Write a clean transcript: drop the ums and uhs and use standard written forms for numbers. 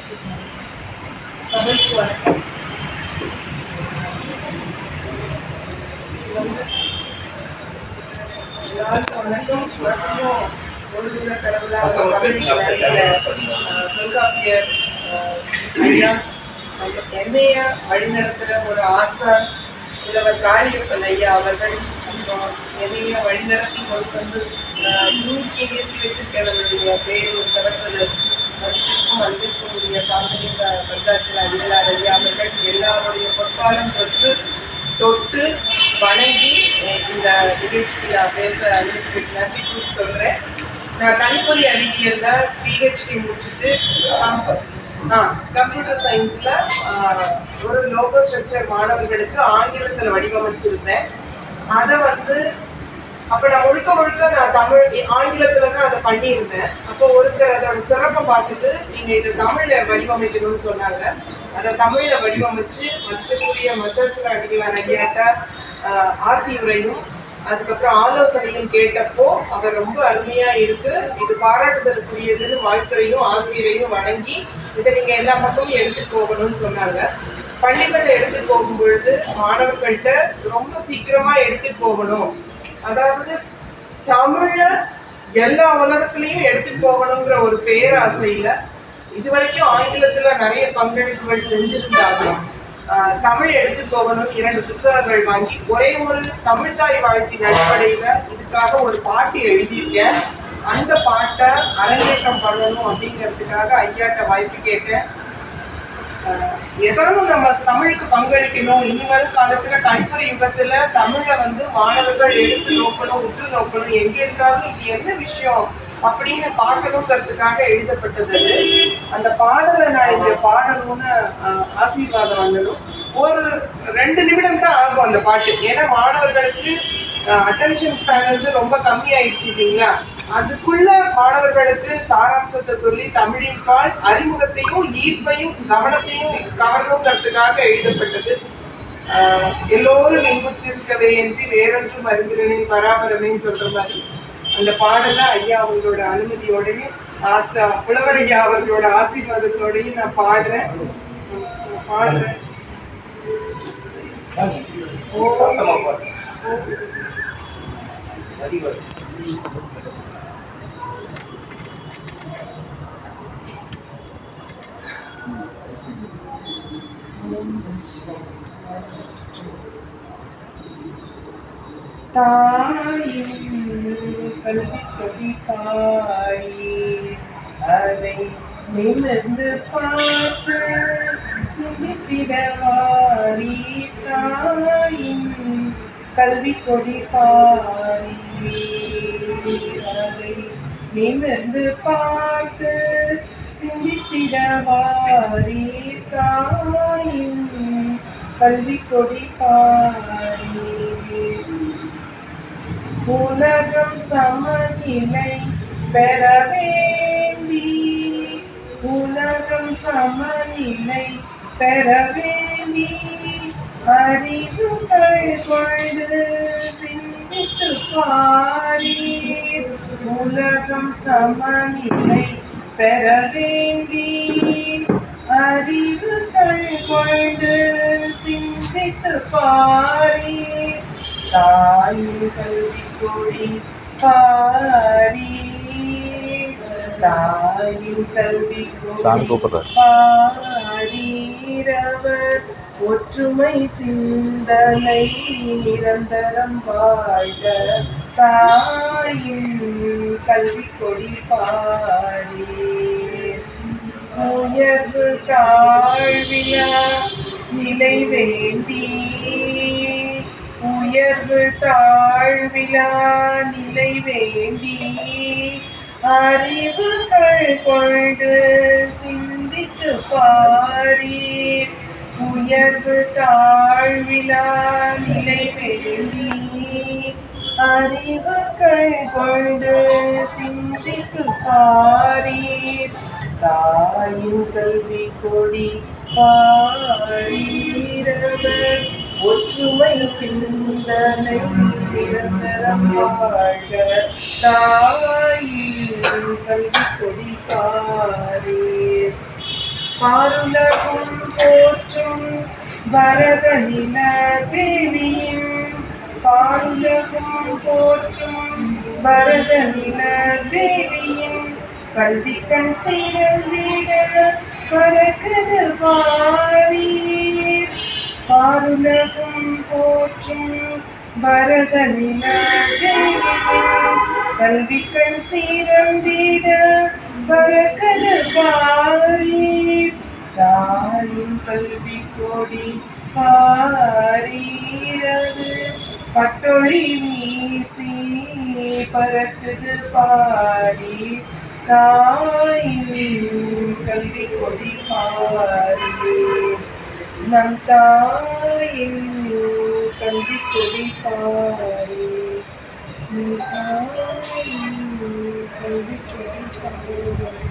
சபைக்கு வணக்கம். எல்லாருக்கும் வணக்கம். வசனம் ஒழுங்குல கடவுளாக தொல்காப்பியர் ஐயா என்னைய வழிநடத்துகிற ஒரு ஆசான் இளவர் காளியப்பன் ஐயா அவர்கள் அப்புறம் என்னைய வழிநடத்தி கொண்டு வந்து இன்னைக்கு நிறுத்தி வச்சிருக்கிறவர்களுடைய பேர் ஒரு தவறுதல் மதிப்பிற்கும் அன்பிற்குரிய சாந்தனிக பந்தாச்சல அடிகளார் ஐயா அவர்கள் எல்லாருடைய பொற்பாலம் தொட்டு வணங்கி இந்த நிகழ்ச்சிக்கு நான் பேச அனுமதிக்கு நன்றி கூறி சொல்கிறேன். நான் கணிப்பொறி அறிவியல்ல பிஹெச்டி முடிச்சுட்டு கம்ப்யூட்டர் சயின்ஸில் ஒரு லோகோ ஸ்ட்ரக்சர் மாணவர்களுக்கு ஆங்கிலத்தில் வடிவமைச்சிருந்தேன். அதை அப்போ நான் முழுக்க நான் ஆங்கிலத்தில் தான் அதை பண்ணியிருந்தேன். அப்போ ஒருத்தர் அதோட சிறப்பை பார்த்துட்டு நீங்கள் இதை தமிழில் வடிவமைக்கணும்னு சொன்னாங்க. அதை தமிழில் வடிவமைச்சு மற்றக்கூடிய மத்தாச்சல அடிகளார் ஐயாட்ட ஆசியுரையும் அதுக்கப்புறம் ஆலோசனையும் கேட்டப்போ அவர் ரொம்ப அருமையா இருக்கு, இது பாராட்டுதலுக்குரியதுன்னு வாழ்த்துறையும் ஆசிரியரையும் வழங்கி இதை நீங்க எல்லா பக்கமும் எடுத்துட்டு போகணும்னு சொன்னாங்க. பள்ளிகளில் எடுத்துட்டு போகும் பொழுது மாணவர்கள்ட்ட ரொம்ப சீக்கிரமா எடுத்துட்டு போகணும், அதாவது தமிழ எல்லா உலகத்திலையும் எடுத்துட்டு போகணுங்கிற ஒரு பேராசையில இதுவரைக்கும் ஆங்கிலத்துல நிறைய பங்களிப்புகள் செஞ்சிருந்தாலும் தமிழ் எடுத்து போகணும் 2 புத்தகங்கள் வாங்கி ஒரே ஒரு தமிழ் தாய் வாழ்த்தின் அடிப்படையில இதுக்காக ஒரு பாட்டு எழுதியிருக்கேன். அந்த பாட்டை அரங்கேற்றம் பண்ணணும் அப்படிங்கிறதுக்காக ஐயாட்ட வாய்ப்பு கேட்டேன். ஏதாவது நம்ம தமிழுக்கு பங்களிக்கணும். இனி வரும் காலத்துல கணிப்பொறி யுகத்துல தமிழை மாணவர்கள் எடுத்து நோக்கணும், உற்று நோக்கணும், எங்க இருந்தாலும் இது என்ன விஷயம் அப்படின்னு பார்க்கணுங்கிறதுக்காக எழுதப்பட்டது. அந்த பாடலை நான் இங்க பாடணும்னு ஆசீர்வாதம் வந்ததும் ஒரு 2 நிமிடம் தான் ஆகும் அந்த பாட்டு. ஏன்னா மாணவர்களுக்கு அட்டென்ஷன் ஸ்பேன் ரொம்ப கம்மியாயிடுச்சு இல்லைங்களா. அதுக்குள்ள மாணவர்களுக்கு சாராம்சத்தை சொல்லி தமிழின் பால் அறிமுகத்தையும் ஈர்ப்பையும் கவனத்தையும் கவரணுங்கிறதுக்காக எழுதப்பட்டது. எல்லோரும் இன்புற்றிருக்கவே என்று வேறொன்றும் அறிந்திரனின் பராபரமேன்னு சொல்ற மாதிரி அந்த பாடல ஐயா அவங்களோட அனுமதியோடையும் புலவர் ஐயா அவர்களோட ஆசீர்வாதத்தோடையும் நான் பாடுறேன். தாயின் கல்வி கொடிப்பாய் அதை நிமிர்ந்து பார்த்து சிந்தித்திடவாரி. தாயின் கல்வி கொடிப்பாய் அதை நிமிர்ந்து பார்த்து சிந்தித்திடவாரி. தாயின் கல்வி கொடிப்பாய் உலகம் சமநிலை பெற வேண்டி, உலகம் சமநிலை பெற வேண்டி அறிவுகள் கொண்டு சிந்தித்து பாரீர். உலகம் சமநிலை பெற வேண்டி அறிவுகள் கொண்டு சிந்தித்து பாரீர். தாயின் கல்வி கொடி பாரி, தாயின் கல்வி கொடி பாரீரவர் ஒற்றுமை சிந்தனை நிரந்தரம் வாழ்க. தாயின் கல்வி கொடி பாரி உயர்வு தாழ்விலா நிலை வேண்டி, உயர்வு தாழ்விலா நிலை வேண்டி அறிவுகள் கொண்டு சிந்தித்து பாரீர். உயர்வு தாழ்விலா நிலை வேண்டி அறிவுகள் கொண்டு சிந்தித்து பாரீர். தாயின் கல்வி கொடி பாரீரவர் ஒற்றுமை சிந்தனை நிரந்தரம் வாழ்க. தாயின் கல்வி கொடி பாரீர். பாருலகும் போற்றும் பரத நில தேவியின் பாருலகும் போற்றும் பரத நில தேவியின் கல்வி கண் சேர்ந்திட பறக்குது பாரீர் பாருலகும் போற்றும் பரத நில தேவியின் கல்வி கண் சீரந்திட பறக்குது பாரீர் தாயின் கல்வி கொடி பாரீரது பட்டொளி வீசி பறக்குது பாரீர் தாயின் கல்வி கொடி பாரீர் நம் தாயின் கல்வி கொடி பாரீர் கல்வி கொடி பாரீர்